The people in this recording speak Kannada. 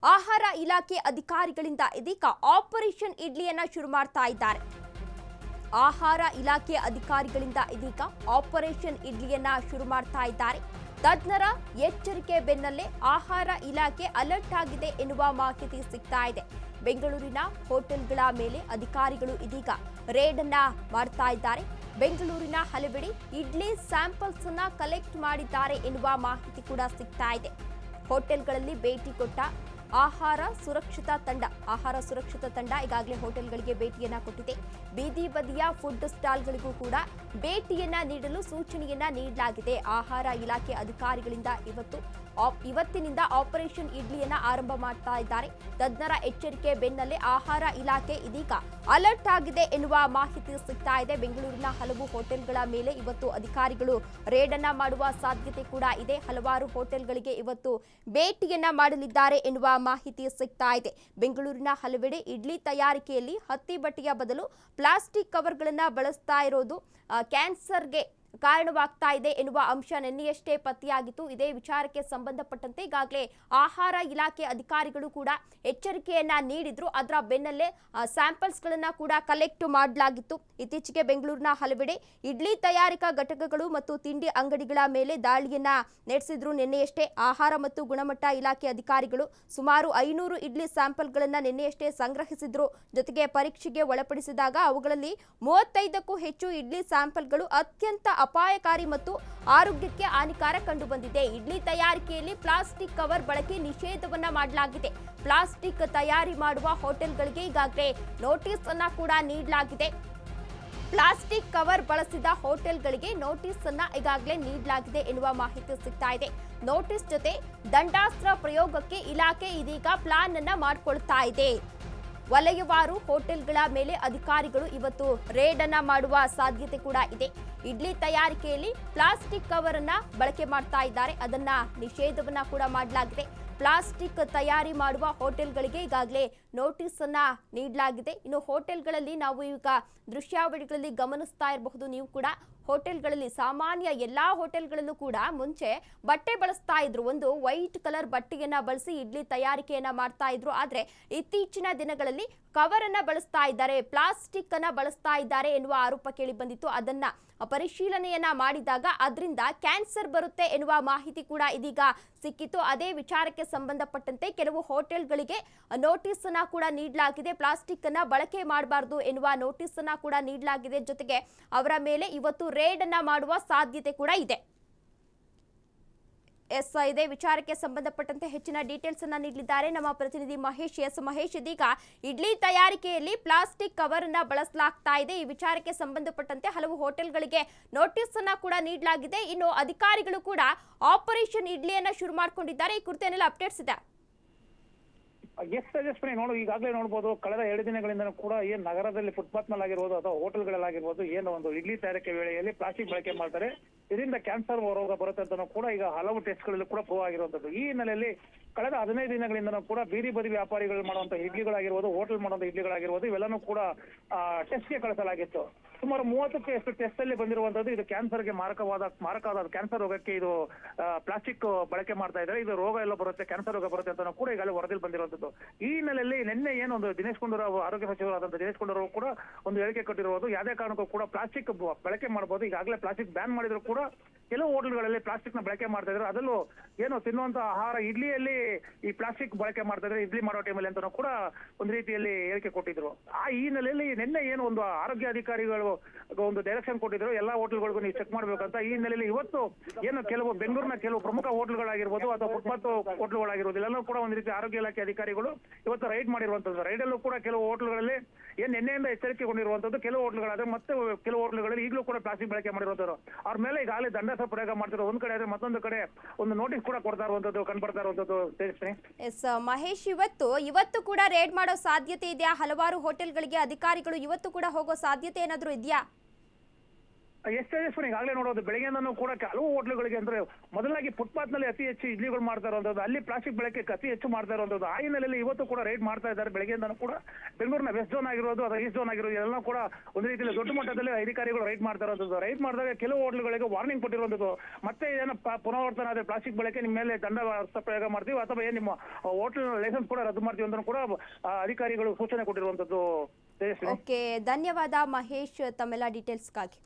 ಆಹಾರ ಇಲಾಖೆ ಅಧಿಕಾರಿಗಳಿಂದ ಇದೀಗ ಆಪರೇಷನ್ ಇಡ್ಲಿಯನ್ನ ಶುರು ಮಾಡ್ತಾ ಇದ್ದಾರೆ. ಆಹಾರ ಇಲಾಖೆ ಅಧಿಕಾರಿಗಳಿಂದ ಇದೀಗ ಆಪರೇಷನ್ ಇಡ್ಲಿಯನ್ನ ಶುರು ಮಾಡ್ತಾ ಇದ್ದಾರೆ. ತಜ್ಞರ ಎಚ್ಚರಿಕೆ ಬೆನ್ನಲ್ಲೇ ಆಹಾರ ಇಲಾಖೆ ಅಲರ್ಟ್ ಆಗಿದೆ ಎನ್ನುವ ಮಾಹಿತಿ ಸಿಗ್ತಾ ಇದೆ. ಬೆಂಗಳೂರಿನ ಹೋಟೆಲ್ಗಳ ಮೇಲೆ ಅಧಿಕಾರಿಗಳು ಇದೀಗ ರೇಡ್ ಅನ್ನ ಮಾಡ್ತಾ ಇದ್ದಾರೆ. ಬೆಂಗಳೂರಿನ ಹಲವೆಡೆ ಇಡ್ಲಿ ಸ್ಯಾಂಪಲ್ಸ್ ಅನ್ನ ಕಲೆಕ್ಟ್ ಮಾಡಿದ್ದಾರೆ ಎನ್ನುವ ಮಾಹಿತಿ ಕೂಡ ಸಿಗ್ತಾ ಇದೆ. ಹೋಟೆಲ್ಗಳಲ್ಲಿ ಭೇಟಿ ಕೊಟ್ಟ ಆಹಾರ ಸುರಕ್ಷತಾ ತಂಡ ಈಗಾಗಲೇ ಹೋಟೆಲ್ಗಳಿಗೆ ಭೇಟಿಯನ್ನ ಕೊಟ್ಟಿದೆ. ಬೀದಿ ಬದಿಯ ಫುಡ್ ಸ್ಟಾಲ್ಗಳಿಗೂ ಕೂಡ ಭೇಟಿಯನ್ನ ನೀಡಲು ಸೂಚನೆಯನ್ನ ನೀಡಲಾಗಿದೆ. ಆಹಾರ ಇಲಾಖೆ ಅಧಿಕಾರಿಗಳಿಂದ ಇವತ್ತಿನಿಂದ ಆಪರೇಷನ್ ಇಡ್ಲಿಯನ್ನ ಆರಂಭ ಮಾಡ್ತಾ ಇದ್ದಾರೆ. ತಜ್ಞರ ಎಚ್ಚರಿಕೆ ಬೆನ್ನಲ್ಲೇ ಆಹಾರ ಇಲಾಖೆ ಇದೀಗ ಅಲರ್ಟ್ ಆಗಿದೆ ಎನ್ನುವ ಮಾಹಿತಿ ಸಿಗ್ತಾ ಇದೆ. ಬೆಂಗಳೂರಿನ ಹಲವು ಹೋಟೆಲ್ಗಳ ಮೇಲೆ ಇವತ್ತು ಅಧಿಕಾರಿಗಳು ರೇಡ್ ಅನ್ನ ಮಾಡುವ ಸಾಧ್ಯತೆ ಕೂಡ ಇದೆ. ಹಲವಾರು ಹೋಟೆಲ್ಗಳಿಗೆ ಇವತ್ತು ಭೇಟಿಯನ್ನ ಮಾಡಲಿದ್ದಾರೆ ಎನ್ನುವ ಮಾಹಿತಿ ಸಿಗ್ತಾ ಇದೆ. ಬೆಂಗಳೂರಿನ ಹಲವೆಡೆ ಇಡ್ಲಿ ತಯಾರಿಕೆಯಲ್ಲಿ ಹತ್ತಿ ಬಟ್ಟೆಯ ಬದಲು ಪ್ಲಾಸ್ಟಿಕ್ ಕವರ್ಗಳನ್ನ ಬಳಸ್ತಾ ಇರೋದು ಕ್ಯಾನ್ಸರ್ಗೆ ಕಾರಣವಾಗ್ತಾ ಇದೆ ಎನ್ನುವ ಅಂಶ ನಿನ್ನೆಯಷ್ಟೇ ಪತ್ತೆಯಾಗಿತ್ತು. ಇದೇ ವಿಚಾರಕ್ಕೆ ಸಂಬಂಧಪಟ್ಟಂತೆ ಈಗಾಗಲೇ ಆಹಾರ ಇಲಾಖೆ ಅಧಿಕಾರಿಗಳು ಕೂಡ ಎಚ್ಚರಿಕೆಯನ್ನ ನೀಡಿದ್ರು. ಅದರ ಬೆನ್ನಲ್ಲೇ ಸ್ಯಾಂಪಲ್ಸ್ ಗಳನ್ನ ಕೂಡ ಕಲೆಕ್ಟ್ ಮಾಡಲಾಗಿತ್ತು. ಇತ್ತೀಚೆಗೆ ಬೆಂಗಳೂರಿನ ಹಲವೆಡೆ ಇಡ್ಲಿ ತಯಾರಿಕಾ ಘಟಕಗಳು ಮತ್ತು ತಿಂಡಿ ಅಂಗಡಿಗಳ ಮೇಲೆ ದಾಳಿಯನ್ನ ನಡೆಸಿದ್ರು. ನಿನ್ನೆಯಷ್ಟೇ ಆಹಾರ ಮತ್ತು ಗುಣಮಟ್ಟ ಇಲಾಖೆ ಅಧಿಕಾರಿಗಳು ಸುಮಾರು 500 ಇಡ್ಲಿ ಸ್ಯಾಂಪಲ್ಗಳನ್ನ ನಿನ್ನೆಯಷ್ಟೇ ಸಂಗ್ರಹಿಸಿದ್ರು. ಜೊತೆಗೆ ಪರೀಕ್ಷೆಗೆ ಒಳಪಡಿಸಿದಾಗ ಅವುಗಳಲ್ಲಿ 35ಕ್ಕೂ ಹೆಚ್ಚು ಇಡ್ಲಿ ಸ್ಯಾಂಪಲ್ಗಳು ಅತ್ಯಂತ ಅಪಾಯಕಾರಿ ಮತ್ತು ಆರೋಗ್ಯಕ್ಕೆ ಹಾನಿಕಾರ ಕಂಡು ಬಂದಿದೆ. ಇಡ್ಲಿ ತಯಾರಿಕೆಯಲ್ಲಿ ಪ್ಲಾಸ್ಟಿಕ್ ಕವರ್ ಬಳಕೆ ನಿಷೇಧವನ್ನ ಮಾಡಲಾಗಿದೆ. ಪ್ಲಾಸ್ಟಿಕ್ ತಯಾರಿ ಮಾಡುವ ಹೋಟೆಲ್ಗಳಿಗೆ ಈಗಾಗಲೇ ನೋಟಿಸ್ ಅನ್ನ ಕೂಡ ನೀಡಲಾಗಿದೆ. ಪ್ಲಾಸ್ಟಿಕ್ ಕವರ್ ಬಳಸಿದ ಹೋಟೆಲ್ಗಳಿಗೆ ನೋಟಿಸ್ ಅನ್ನ ಈಗಾಗಲೇ ನೀಡಲಾಗಿದೆ ಎನ್ನುವ ಮಾಹಿತಿ ಸಿಗ್ತಾ ಇದೆ. ನೋಟಿಸ್ ಜೊತೆ ದಂಡಾಸ್ತ್ರ ಪ್ರಯೋಗಕ್ಕೆ ಇಲಾಖೆ ಇದೀಗ ಪ್ಲಾನ್ ಅನ್ನ ಮಾಡಿಕೊಳ್ತಾ ಇದೆ. ವಲಯವಾರು ಹೋಟೆಲ್ಗಳ ಮೇಲೆ ಅಧಿಕಾರಿಗಳು ಇವತ್ತು ರೇಡ್ ಅನ್ನ ಮಾಡುವ ಸಾಧ್ಯತೆ ಕೂಡ ಇದೆ. ಇಡ್ಲಿ ತಯಾರಿಕೆಯಲ್ಲಿ ಪ್ಲಾಸ್ಟಿಕ್ ಕವರ್ ಅನ್ನ ಬಳಕೆ ಮಾಡ್ತಾ ಇದ್ದಾರೆ. ಅದನ್ನ ನಿಷೇಧವನ್ನ ಕೂಡ ಮಾಡಲಾಗಿದೆ. ಪ್ಲಾಸ್ಟಿಕ್ ತಯಾರಿ ಮಾಡುವ ಹೋಟೆಲ್ಗಳಿಗೆ ಈಗಾಗಲೇ ನೋಟಿಸ್ ಅನ್ನ ನೀಡಲಾಗಿದೆ. ಇನ್ನು ಹೋಟೆಲ್ಗಳಲ್ಲಿ ನಾವು ಈಗ ದೃಶ್ಯಾವಳಿಗಳಲ್ಲಿ ಗಮನಿಸ್ತಾ ಇರಬಹುದು. ನೀವು ಕೂಡ ಹೋಟೆಲ್ಗಳಲ್ಲಿ ಸಾಮಾನ್ಯ ಎಲ್ಲಾ ಹೋಟೆಲ್ಗಳಲ್ಲೂ ಕೂಡ ಮುಂಚೆ ಬಟ್ಟೆ ಬಳಸ್ತಾ ಇದ್ರು. ಒಂದು ವೈಟ್ ಕಲರ್ ಬಟ್ಟೆಯನ್ನ ಬಳಸಿ ಇಡ್ಲಿ ತಯಾರಿಕೆಯನ್ನ ಮಾಡ್ತಾ ಇದ್ರು. ಆದ್ರೆ ಇತ್ತೀಚಿನ ದಿನಗಳಲ್ಲಿ ಕವರ್ ಅನ್ನ ಬಳಸ್ತಾ ಇದ್ದಾರೆ, ಪ್ಲಾಸ್ಟಿಕ್ ಅನ್ನ ಬಳಸ್ತಾ ಇದ್ದಾರೆ ಎನ್ನುವ ಆರೋಪ ಕೇಳಿ ಬಂದಿತ್ತು. ಅದನ್ನ ಪರಿಶೀಲನೆಯನ್ನ ಮಾಡಿದಾಗ ಅದರಿಂದ ಕ್ಯಾನ್ಸರ್ ಬರುತ್ತೆ ಎನ್ನುವ ಮಾಹಿತಿ ಕೂಡ ಇದೀಗ ಸಿಕ್ಕಿತ್ತು. ಅದೇ ವಿಚಾರಕ್ಕೆ ಸಂಬಂಧಪಟ್ಟಂತೆ ಕೆಲವು ಹೋಟೆಲ್ಗಳಿಗೆ ನೋಟಿಸ್ ಅನ್ನ ಕೂಡ ನೀಡಲಾಗಿದೆ. ಪ್ಲಾಸ್ಟಿಕ್ ಅನ್ನ ಬಳಕೆ ಮಾಡಬಾರದು ಎನ್ನುವ ನೋಟಿಸ್ ಅನ್ನ ಕೂಡ ನೀಡಲಾಗಿದೆ. ಜೊತೆಗೆ ಅವರ ಮೇಲೆ ಇವತ್ತು ರೇಡ್ ಅನ್ನ ಮಾಡುವ ಸಾಧ್ಯತೆ ಕೂಡ ಇದೆ. ಇದೇ ವಿಚಾರಕ್ಕೆ ಸಂಬಂಧಪಟ್ಟಂತೆ ಹೆಚ್ಚಿನ ಡೀಟೇಲ್ಸ್ ಅನ್ನ ನೀಡಲಿದ್ದಾರೆ ನಮ್ಮ ಪ್ರತಿನಿಧಿ ಮಹೇಶ್. ಮಹೇಶ್, ಇದೀಗ ಇಡ್ಲಿ ತಯಾರಿಕೆಯಲ್ಲಿ ಪ್ಲಾಸ್ಟಿಕ್ ಕವರ್ ಅನ್ನ ಬಳಸಲಾಗ್ತಾ ಇದೆ. ಈ ವಿಚಾರಕ್ಕೆ ಸಂಬಂಧಪಟ್ಟಂತೆ ಹಲವು ಹೋಟೆಲ್ಗಳಿಗೆ ನೋಟಿಸ್ ಅನ್ನ ಕೂಡ ನೀಡಲಾಗಿದೆ. ಇನ್ನು ಅಧಿಕಾರಿಗಳು ಕೂಡ ಆಪರೇಷನ್ ಇಡ್ಲಿಯನ್ನ ಶುರು ಮಾಡಿಕೊಂಡಿದ್ದಾರೆ. ಈ ಕುರಿತು ಏನೆಲ್ಲ ಅಪ್ಡೇಟ್ಸ್ ಇದೆ? ಈಗಾಗಲೇ ನೋಡಬಹುದು, ಕಳೆದ 2 ದಿನಗಳಿಂದ ಕೂಡ ಏನ್ ನಗರದಲ್ಲಿ ಫುಟ್ಪಾತ್ ನಲ್ಲಿ ಆಗಿರ್ಬೋದು ಅಥವಾ ಹೋಟೆಲ್ಗಳಲ್ಲಾಗಿರ್ಬೋದು ಏನು ಒಂದು ಇಡ್ಲಿ ತಯಾರಿಕೆ ವೇಳೆಯಲ್ಲಿ ಪ್ಲಾಸ್ಟಿಕ್ ಬಳಕೆ ಮಾಡ್ತಾರೆ. ಇದರಿಂದ ಕ್ಯಾನ್ಸರ್ ರೋಗ ಬರುತ್ತೆ ಅಂತ ಕೂಡ ಈಗ ಹಲವು ಟೆಸ್ಟ್ಗಳಲ್ಲಿ ಕೂಡ ಪ್ರೂವ್ ಆಗಿರುವಂತದ್ದು. ಈ ಹಿನ್ನೆಲೆಯಲ್ಲಿ ಕಳೆದ 15 ದಿನಗಳಿಂದ ಕೂಡ ಬೀದಿ ಬದಿ ವ್ಯಾಪಾರಿಗಳು ಮಾಡುವಂತ ಇಡ್ಲಿಗಳಾಗಿರ್ಬೋದು, ಹೋಟೆಲ್ ಮಾಡುವಂತ ಇಡ್ಲಿಗಳಾಗಿರ್ಬೋದು, ಇವೆಲ್ಲನೂ ಕೂಡ ಟೆಸ್ಟ್ಗೆ ಕಳಿಸಲಾಗಿತ್ತು. ಸುಮಾರು 30ಕ್ಕೂ ಎಷ್ಟು ಟೆಸ್ಟ್ ಅಲ್ಲಿ ಬಂದಿರುವಂತದ್ದು ಇದು ಕ್ಯಾನ್ಸರ್ಗೆ ಮಾರಕವಾದ ಕ್ಯಾನ್ಸರ್ ರೋಗಕ್ಕೆ ಇದು ಪ್ಲಾಸ್ಟಿಕ್ ಬಳಕೆ ಮಾಡ್ತಾ ಇದ್ದಾರೆ. ಇದು ರೋಗ ಎಲ್ಲ ಬರುತ್ತೆ, ಕ್ಯಾನ್ಸರ್ ರೋಗ ಬರುತ್ತೆ ಅಂತ ಕೂಡ ಈಗಾಗಲೇ ವರದಿಯಲ್ಲಿ ಬಂದಿರುವಂತದ್ದು. ಈ ಹಿನ್ನೆಲೆಯಲ್ಲಿ ನಿನ್ನೆ ಏನೊಂದು ದಿನೇಶ್ ಗುಂಡೂರಾವ್ ಆರೋಗ್ಯ ಸಚಿವರಾದಂತಹ ದಿನೇಶ್ ಗುಂಡೂರಾವ್ ಕೂಡ ಒಂದು ಹೇಳಿಕೆ ಕೊಟ್ಟಿರುವುದು, ಯಾವುದೇ ಕಾರಣಕ್ಕೂ ಕೂಡ ಪ್ಲಾಸ್ಟಿಕ್ ಬಳಕೆ ಮಾಡಬಹುದು. ಈಗಾಗಲೇ ಪ್ಲಾಸ್ಟಿಕ್ ಬ್ಯಾನ್ ಮಾಡಿದ್ರು ಕೂಡ ಕೆಲವು ಹೋಟೆಲ್ಗಳಲ್ಲಿ ಪ್ಲಾಸ್ಟಿಕ್ ನ ಬಳಕೆ ಮಾಡ್ತಾ ಇದ್ರು. ಅದರಲ್ಲೂ ಏನು ತಿನ್ನುವಂತ ಆಹಾರ ಇಡ್ಲಿಯಲ್ಲಿ ಈ ಪ್ಲಾಸ್ಟಿಕ್ ಬಳಕೆ ಮಾಡ್ತಾ ಇದ್ರೆ ಇಡ್ಲಿ ಮಾಡೋ ಟೈಮಲ್ಲಿ ಅಂತ ಕೂಡ ಒಂದು ರೀತಿಯಲ್ಲಿ ಹೇಳಿಕೆ ಕೊಟ್ಟಿದ್ರು. ಈ ಹಿನ್ನೆಲೆಯಲ್ಲಿ ನಿನ್ನೆ ಏನು ಒಂದು ಆರೋಗ್ಯ ಅಧಿಕಾರಿಗಳು ಒಂದು ಡೈರೆಕ್ಷನ್ ಕೊಟ್ಟಿದ್ರು, ಎಲ್ಲಾ ಹೋಟೆಲ್ಗಳಿಗೂ ನೀವು ಚೆಕ್ ಮಾಡ್ಬೇಕಂತ. ಈ ಹಿನ್ನೆಲೆಯಲ್ಲಿ ಇವತ್ತು ಏನು ಕೆಲವು ಬೆಂಗಳೂರಿನ ಕೆಲವು ಪ್ರಮುಖ ಹೋಟೆಲ್ಗಳಾಗಿರ್ಬೋದು ಅಥವಾ ಫುಟ್ಪಾತ್ ಹೋಟೆಲ್ಗಳಾಗಿರ್ಬೋದು ಎಲ್ಲರೂ ಕೂಡ ಒಂದು ರೀತಿ ಆರೋಗ್ಯ ಇಲಾಖೆ ಅಧಿಕಾರಿಗಳು ಇವತ್ತು ರೈಡ್ ಮಾಡಿರುವಂತದ್ದು. ರೈಡ್ ಅಲ್ಲೂ ಕೂಡ ಕೆಲವು ಹೋಟೆಲ್ಗಳಲ್ಲಿ ನಿನ್ನೆಯಿಂದ ಎಚ್ಚರಿಕೆಗೊಂಡಿರುವಂತದ್ದು. ಕೆಲವು ಹೋಟೆಲ್ಗಳಾದ್ರೆ ಮತ್ತೆ ಕೆಲವು ಹೋಟೆಲ್ಗಳಲ್ಲಿ ಈಗಲೂ ಕೂಡ ಪ್ಲಾಸ್ಟಿಕ್ ಬಳಕೆ ಮಾಡಿರುವಂತದ್ದು. ಅವ್ರ ಮೇಲೆ ಈಗಾಗಲೇ ದಂಡಾಸ್ತ್ರ ಪ್ರಯೋಗ ಮಾಡ್ತಿರೋ ಒಂದ್ ಕಡೆ ಆದ್ರೆ ಮತ್ತೊಂದು ಕಡೆ ಒಂದು ನೋಟಿಸ್ ಕೂಡ ಕೊಡ್ತಾ ಇರುವಂತದ್ದು ಕಂಡುಬರ್ತಾ ಇರುವಂತದ್ದು. ಮಹೇಶ್, ಇವತ್ತು ಕೂಡ ರೇಡ್ ಮಾಡೋ ಸಾಧ್ಯತೆ ಇದೆಯಾ? ಹಲವಾರು ಹೋಟೆಲ್ಗಳಿಗೆ ಅಧಿಕಾರಿಗಳು ಇವತ್ತು ಕೂಡ ಹೋಗೋ ಸಾಧ್ಯತೆ ಏನಾದ್ರೂ ಇದೆಯಾ? ಎಸ್ ತೇಜಸ್ವಿನಿ ಈಗಾಗಲೇ ನೋಡೋದು ಬೆಳಗ್ಗೆಯಿಂದನೂ ಕೂಡ ಹಲವು ಹೋಟ್ಲುಗಳಿಗೆ ಅಂದ್ರೆ ಮೊದಲಾಗಿ ಫುಟ್ಪಾತ್ ನಲ್ಲಿ ಅತಿ ಹೆಚ್ಚು ಇಡ್ಲಿಗಳು ಮಾಡ್ತಾ ಇರುವಂತದ್ದು, ಅಲ್ಲಿ ಪ್ಲಾಸ್ಟಿಕ್ ಬಳಕೆ ಅತಿ ಹೆಚ್ಚು ಮಾಡ್ತಾ ಇರುವಂತದ್ದು. ಆ ಹಿನ್ನೆಲೆಯಲ್ಲಿ ಇವತ್ತು ಕೂಡ ರೈಡ್ ಮಾಡ್ತಾ ಇದ್ದಾರೆ. ಬೆಳಗ್ಗೆಯಿಂದನೂ ಕೂಡ ಬೆಂಗಳೂರಿನ ವೆಸ್ಟ್ ಝೋನ್ ಆಗಿರೋದು ಅಥವಾ ಈಸ್ಟ್ ಝೋನ್ ಆಗಿರೋದು ಎಲ್ಲ ಕೂಡ ಒಂದು ರೀತಿಯಲ್ಲಿ ದೊಡ್ಡ ಮಟ್ಟದಲ್ಲಿ ಅಧಿಕಾರಿಗಳು ರೈಡ್ ಮಾಡ್ತಾ ಇರುವಂತದ್ದು. ರೈಡ್ ಮಾಡಿದಾಗ ಕೆಲವು ಹೋಟ್ಲುಗಳಿಗೆ ವಾರ್ನಿಂಗ್ ಕೊಟ್ಟಿರುವಂತದ್ದು, ಮತ್ತೆ ಏನೋ ಪುನರಾವರ್ತನ ಆದ್ರೆ ಪ್ಲಾಸ್ಟಿಕ್ ಬಳಕೆ ನಿಮ್ಮ ಮೇಲೆ ದಂಡ ಪ್ರಯೋಗ ಮಾಡ್ತೀವಿ ಅಥವಾ ಏನ್ ನಿಮ್ಮ ಹೋಟೆಲ್ ಲೈಸೆನ್ಸ್ ಕೂಡ ರದ್ದು ಮಾಡ್ತೀವಿ ಅಂತ ಕೂಡ ಅಧಿಕಾರಿಗಳು ಸೂಚನೆ ಕೊಟ್ಟಿರುವಂತದ್ದು. ಓಕೆ, ಧನ್ಯವಾದ ಮಹೇಶ್ ತಮ್ಮೆಲ್ಲ ಡೀಟೇಲ್ಸ್ಗಾಗಿ.